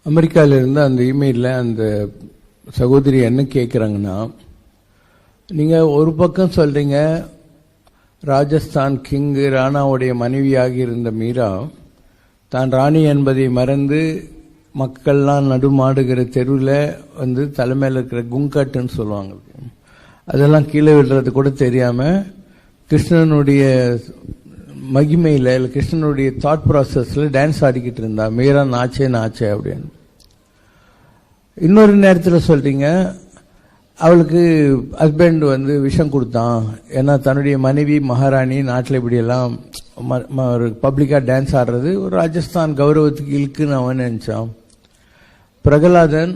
அமெரிக்காவிலிருந்து அந்த இமெயிலில் அந்த சகோதரி என்ன கேட்குறாங்கன்னா, நீங்கள் ஒரு பக்கம் சொல்கிறீங்க ராஜஸ்தான் கிங்கு ராணாவுடைய மனைவியாக இருந்த மீரா தான் ராணி என்பதை மறந்து மக்கள்லாம் நடுமாடுகிற தெருவில் வந்து தலைமையில் இருக்கிற குங்கட்டுன்னு சொல்லுவாங்க, அதெல்லாம் கீழே விடுறது கூட தெரியாமல் கிருஷ்ணனுடைய மகிமையில் இல்லை கிருஷ்ணனுடைய தாட் ப்ராசஸில் டான்ஸ் ஆடிக்கிட்டு இருந்தா மீரா நாச்சே நாச்சே அப்படின்னு. இன்னொரு நேரத்தில் சொல்றீங்க அவளுக்கு ஹஸ்பண்ட் வந்து விஷம் கொடுத்தான், ஏன்னா தன்னுடைய மனைவி மகாராணி நாட்டில் இப்படியெல்லாம் ஒரு பப்ளிக்காக டான்ஸ் ஆடுறது ஒரு ராஜஸ்தான் கௌரவத்துக்கு இழுக்குன்னு அவன் நினைச்சான். பிரகலாதன்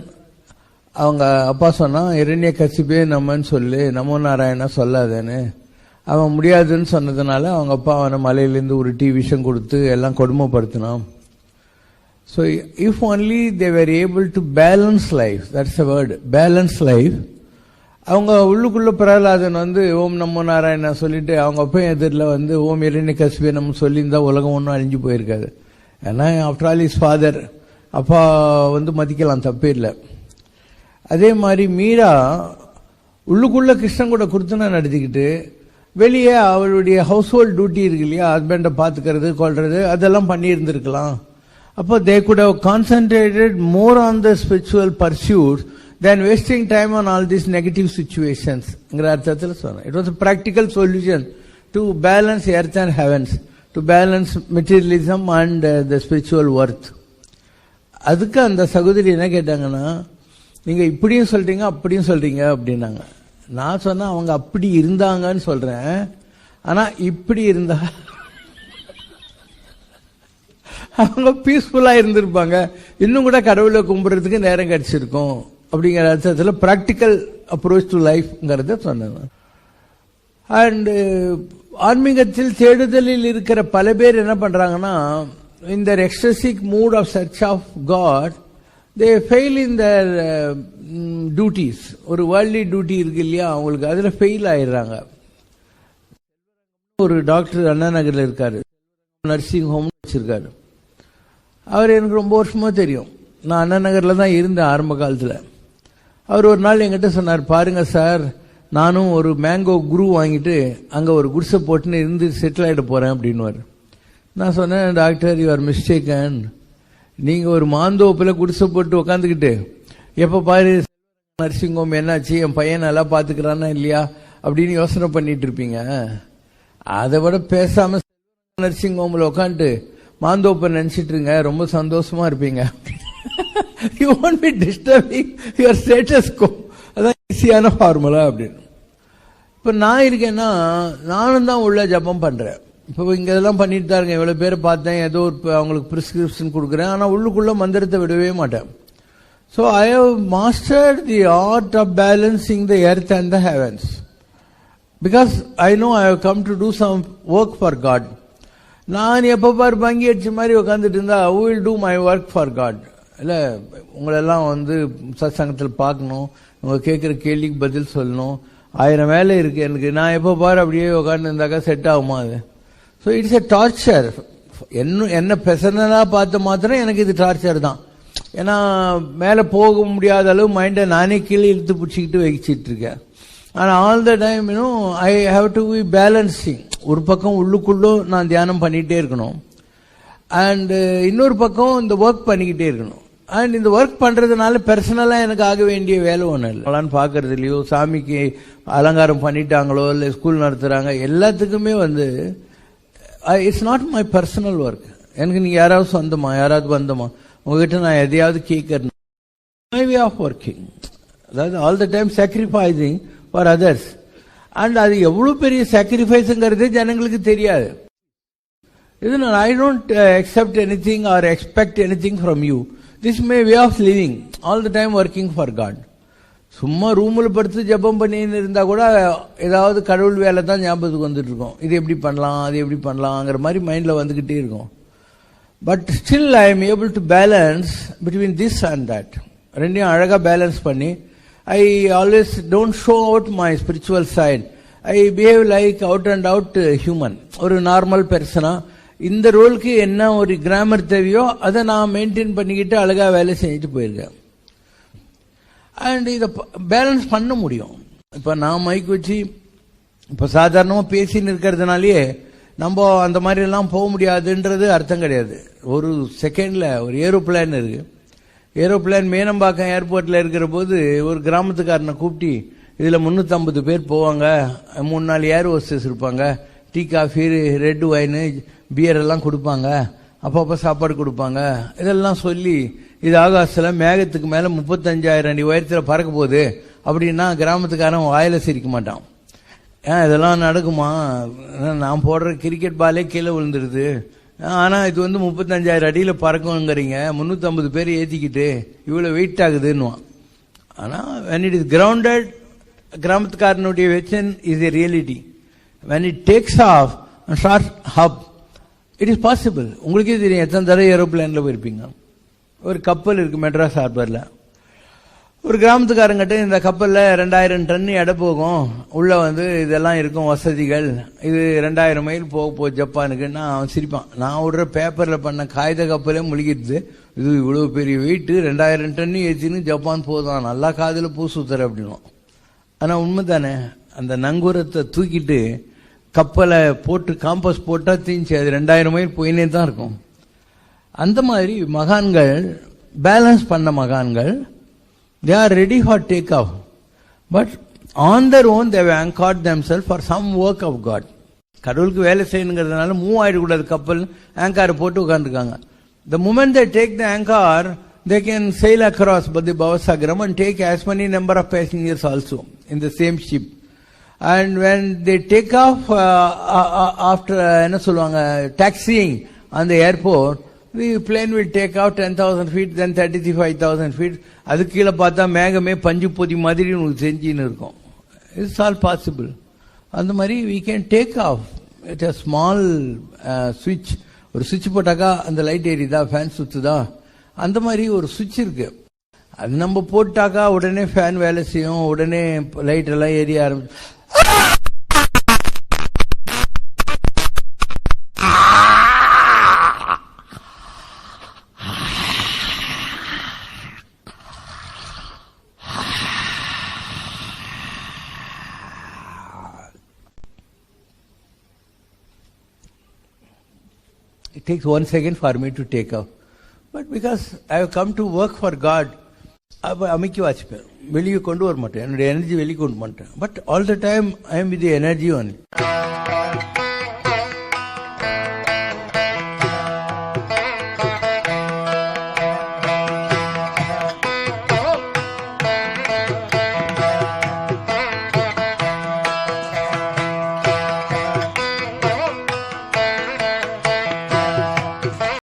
அவங்க அப்பா சொன்னான், இரண்ய கசிபே நம்மன்னு சொல்லு, நமோ நாராயணா சொல்லாதேன்னு. அவன் முடியாதுன்னு சொன்னதுனால அவங்க அப்பா அவனை மலையிலேருந்து உருட்டி விஷம் கொடுத்து எல்லாம் கொடுமைப்படுத்தினான். So if only they were able to balance life, that's the word, balance life. அவங்க உள்ளுக்குள்ள பிரகலாதன் வந்து ஓம் நமோ நாராயணா சொல்லிட்டு அவங்க அப்பா எதிரில் வந்து ஓம் இரண்ய கசிபே நம்ம சொல்லியிருந்தா உலகம் ஒன்றும் அழிஞ்சு போயிருக்காது. ஏன்னா ஆஃப்டர் ஆல் இஸ் ஃபாதர், அப்பா வந்து மதிக்கலாம், தப்பே இல்லை. அதே மாதிரி மீரா உள்ளுக்குள்ள கிருஷ்ணன் கூட குருத்தனை நடத்திக்கிட்டு வெளியே அவளுடைய ஹவுஸ் ஹோல்ட் டியூட்டி இருக்கு இல்லையா, ஹஸ்பண்டை பார்த்துக்கிறது கொள்றது அதெல்லாம் பண்ணியிருந்திருக்கலாம். அப்போ they could have concentrated more on the spiritual pursuits than wasting time on all these negative situations. It was a practical solution to balance earth and heavens, to balance materialism and the spiritual worth. அதுக்கு அந்த சகோதரி என்ன கேட்டாங்கன்னா, நீங்க இப்படியும் சொல்றீங்க அப்படியும் சொல்றீங்க அப்படின்னாங்க. நான் சொன்னா அவங்க அப்படி இருந்தாங்கன்னு சொல்றேன், ஆனா இப்படி இருந்தா அவங்க பீஸ்ஃபுல்லா இருந்திருப்பாங்க, இன்னும் கூட கடவுளை கும்பிடுறதுக்கு நேரம் கிடைச்சிருக்கும் அப்படிங்கிற அர்த்தத்தில் பிராக்டிக்கல் அப்ரோச் டு லைஃப்ங்கிறத சொன்னேன். அண்ட் ஆன்மீகத்தில் தேடுதலில் இருக்கிற பல பேர் என்ன பண்றாங்கன்னா, இந்த ecstatic mood of search of God they fail in their duties. ஒரு வேர்ல்ட்லி டியூட்டி இருக்கு இல்லையா அவங்களுக்கு, அதில் ஃபெயில் ஆயிடுறாங்க. ஒரு டாக்டர் அண்ணா நகரில் இருக்காரு, நர்சிங் ஹோம் வச்சிருக்காரு. அவர் எனக்கு ரொம்ப வருஷமா தெரியும், நான் அண்ணா நகரில் தான் இருந்தேன் ஆரம்ப காலத்தில். அவர் ஒரு நாள் என்கிட்ட சொன்னார், பாருங்க சார், நானும் ஒரு மேங்கோ குரு வாங்கிட்டு அங்கே ஒரு குடிசை போட்டுன்னு இருந்து செட்டில் ஆகிட போகிறேன் அப்படின்னுவார். நான் சொன்னேன், டாக்டர் யூ ஆர் மிஸ்டேக்கன், நீங்கள் ஒரு மாந்தோப்பில் குடிசை போட்டு உக்காந்துக்கிட்டு எப்போ பாரு நர்சிங் ஹோம் என்னாச்சு, என் பையன் நல்லா பார்த்துக்கிறானா இல்லையா அப்படின்னு யோசனை பண்ணிட்டு இருப்பீங்க. அதை விட பேசாம நர்சிங் ஹோமில் உட்காந்துட்டு மாந்தோப்பை நினைச்சிட்டு இருங்க, ரொம்ப சந்தோஷமா இருப்பீங்க. You won't be disturbing your status quo. அதான் ஈஸியான ஃபார்முலா அப்படின்னு. இப்போ நான் இருக்கேன்னா நானும் தான் உள்ள ஜபம் பண்றேன். இப்போ இங்க இதெல்லாம் பண்ணிட்டு தான் இருக்கேன், இவ்வளவு பேரை பார்த்தேன், ஏதோ அவங்களுக்கு பிரிஸ்கிரிப்ஷன் கொடுக்குறேன், ஆனால் உள்ளுக்குள்ள மந்திரத்தை விடவே மாட்டேன். So I have mastered the art of balancing the earth and the heavens, because I know I have come to do some work for God. நான் எப்போ பார் பங்கி அடிச்ச மாதிரி உட்காந்துட்டு இருந்தா who will do my work for God? இல்லை, உங்களெல்லாம் வந்து சத்சங்கத்தில் பார்க்கணும், உங்க கேட்குற கேள்விக்கு பதில் சொல்லணும், 1000 வேலை இருக்கு எனக்கு. நான் எப்போ பார் அப்படியே உட்காந்து இருந்தாக்கா செட் ஆகுமா அது? So it's a torture. என்ன பெர்சனலாக பார்த்த மாத்திரம் எனக்கு இது டார்ச்சர் தான். ஏன்னா மேலே போக முடியாத அளவு மைண்டை நானே கீழே இழுத்து பிடிச்சிக்கிட்டு வச்சுட்டு இருக்கேன். ஆனால் all the time I have to be balancing. ஒரு பக்கம் உள்ளுக்குள்ளும் நான் தியானம் பண்ணிகிட்டே இருக்கணும், அண்ட் இன்னொரு பக்கம் இந்த ஒர்க் பண்ணிக்கிட்டே இருக்கணும். அண்ட் இந்த ஒர்க் பண்ணுறதுனால பர்சனலாக எனக்கு ஆக வேண்டிய வேலை ஒன்றும் இல்லைன்னு பார்க்கறது இல்லையோ, சாமிக்கு அலங்காரம் பண்ணிட்டாங்களோ இல்லை ஸ்கூல் நடத்துகிறாங்க, எல்லாத்துக்குமே வந்து it's not my personal work. எனக்கு நீங்கள் யாராவது சொந்தமா, யாராவது வந்தமா, உங்ககிட்ட நான் எதையாவது கேட்கறேன். மை வே ஆஃப் ஒர்க்கிங், அதாவது all the time sacrificing for others. And அது எவ்வளவு பெரிய சாக்ரிஃபைஸுங்கிறது ஜனங்களுக்கு தெரியாது. இது I don't accept anything or expect anything from you. This is my way of living, all the time working for God. சும்மா ரூமில் படுத்து ஜெபம் பண்ணின்னு இருந்தால் கூட ஏதாவது கடவுள் வேலை தான் ஞாபகத்துக்கு வந்துட்டு இருக்கோம். இது எப்படி பண்ணலாம், அது எப்படி பண்ணலாங்கிற மாதிரி மைண்டில் வந்துக்கிட்டே இருக்கும். But still I am able to balance between this and that. ரெண்டையும் அழகாக பேலன்ஸ் பண்ணி I always don't show out my spiritual side. I behave like out and out human. ஒரு நார்மல் பெர்சனா இந்த ரோலுக்கு என்ன ஒரு கிராமர் தேவையோ அதை நான் மெயின்டைன் பண்ணிக்கிட்டு அழகாக வேலை செஞ்சுட்டு போயிருக்கேன். அண்ட் இதை பேலன்ஸ் பண்ண முடியும். இப்போ நான் மைக் வச்சு இப்போ சாதாரணமாக பேசின்னு இருக்கிறதுனாலேயே நம்ம அந்த மாதிரிலாம் போக முடியாதுன்றது அர்த்தம் கிடையாது. ஒரு செகண்டில் ஒரு ஏரோப்ளேன் இருக்குது. ஏரோப்ளேன் மேனம்பாக்கம் ஏர்போர்ட்டில் இருக்கிற போது ஒரு கிராமத்துக்காரனை கூப்பிட்டு இதில் 350 பேர் போவாங்க, 3-4 ஏர் ஹோஸ்டர்ஸ் இருப்பாங்க, tea coffee red wine beer எல்லாம் கொடுப்பாங்க, அப்பப்போ சாப்பாடு கொடுப்பாங்க, இதெல்லாம் சொல்லி இது ஆகாசத்தில் மேகத்துக்கு மேலே 35,000 அடி உயரத்தில் பறக்க போகுது அப்படின்னா கிராமத்துக்காரன் வாயில சிரிக்க மாட்டான். ஏன் இதெல்லாம் நடக்குமா, நான் போடுற கிரிக்கெட் பாலே கீழே விழுந்துருது, ஆனால் இது 35,000 அடியில் பறக்குங்கிறீங்க, 350 பேர் ஏற்றிக்கிட்டு இவ்வளோ வெயிட் ஆகுதுன்னுவான். ஆனால் when it is grounded, கிராமத்துக்காரனுடைய vision is a reality. when it takes off and starts up, it is possible. உங்களுக்கே தெரியும் எத்தனை தடவை ஏரோப்ளேனில் போயிருப்பீங்க. ஒரு கப்பல் இருக்கு மெட்ராஸ் ஹார்பரில். ஒரு கிராமத்துக்காரங்கிட்ட இந்த கப்பலில் 2000 டன் எடை போகும், உள்ள இதெல்லாம் இருக்கும் வசதிகள், இது 2000 மைல் போக ஜப்பானுக்குன்னா அவன் சிரிப்பான். நான் விடுற பேப்பரில் பண்ண காகித கப்பலே முழுகிடுது, இது இவ்வளோ பெரிய வெயிட்டு 2000 டன் ஏற்றின்னு ஜப்பான் போதும், நல்லா காதில் பூ சுத்துற அப்படின்னும். ஆனால் உண்மை தானே, அந்த நங்கூரத்தை தூக்கிட்டு கப்பலை போட்டு காம்பஸ் போட்டால் தீஞ்சு அது 2000 மைல் போயினே தான் இருக்கும். அந்த மாதிரி மகான்கள், பேலன்ஸ் பண்ண மகான்கள், they are ready for take off, but on their own they have anchored themselves for some work of God. கடவுளுக்கு வேலை செய்யணுங்கிறதுனால மூவ் ஆயிடக்கூடாது கப்பல், ஆங்காரை போட்டு உட்காந்துருக்காங்க. The moment they take the anchor, they can sail across the Bhavasagaram and take as many number of passengers also in the same ship. And when they take off after என்ன சொல்லுவாங்க taxiing on the airport, the plane will take out 10,000 feet, then 35,000 feet. அதுக்கு கீழே பார்த்தா மேகமே பஞ்சு பொதி மாதிரி உங்களுக்கு செஞ்சுன்னு இருக்கும். It's all possible. அந்த மாதிரி we can take off at a small switch. ஒரு சுவிட்ச் போட்டாக்கா அந்த லைட் எரியுதா, ஃபேன் சுத்துதா, அந்த மாதிரி ஒரு சுவிட்ச் இருக்கு. அது நம்ம போட்டாக்கா உடனே ஃபேன் வேலை செய்யும், உடனே லைட் எல்லாம் எரிய ஆரம்பிச்சு. It takes 1 second for me to take off. But because I have come to work for God, அமைக்கி வாசிப்பேன், வெளியே கொண்டு வர மாட்டேன், என்னுடைய எனர்ஜி வெளியே கொண்டு மாட்டேன். But all the time I am with the energy only.